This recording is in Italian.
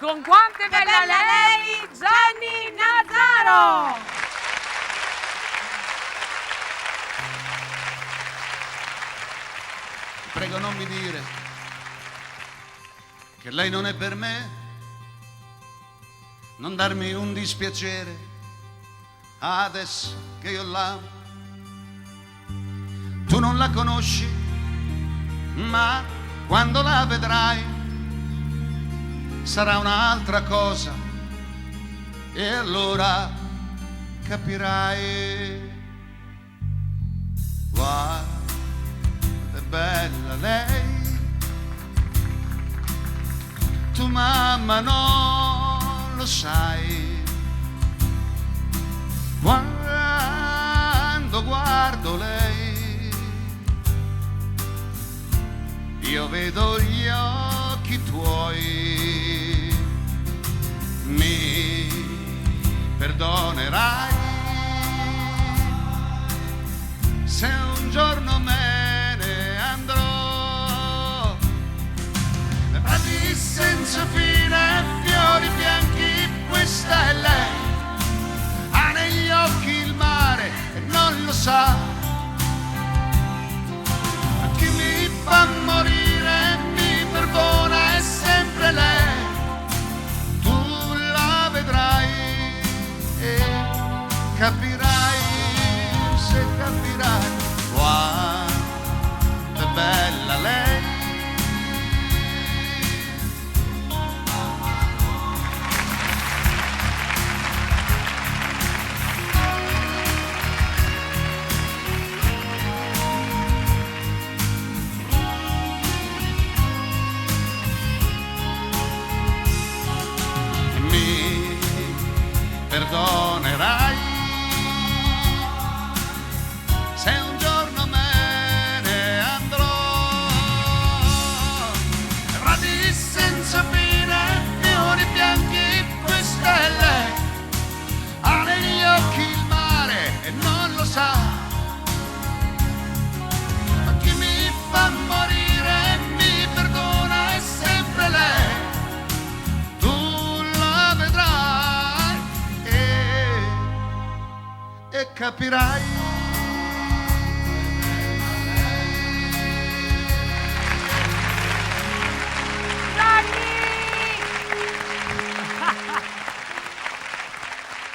Con quanto è bella lei, Gianni Nazzaro! Prego, non mi dire che lei non è per me, non darmi un dispiacere adesso che io l'amo. Tu non la conosci, ma quando la vedrai sarà un'altra cosa e allora capirai. Guarda, è bella lei, tu mamma non lo sai. Quando guardo lei, io vedo gli occhi tuoi. Mi perdonerai se un giorno me ne andrò. Prati senza fine, fiori bianchi, questa è lei. Ha negli occhi il mare e non lo sa. Chi mi fa morire, mi perdona, è sempre lei. Tu la vedrai e capirai, se capirai quanto è bella lei. Mi perdonerai se un giorno me ne andrò. Prati senza fine, fiori bianchi, questa è lei. Ha negli occhi il mare e non lo sa. Ma chi mi fa morire, mi perdona, è sempre lei. Tu la vedrai e capirai.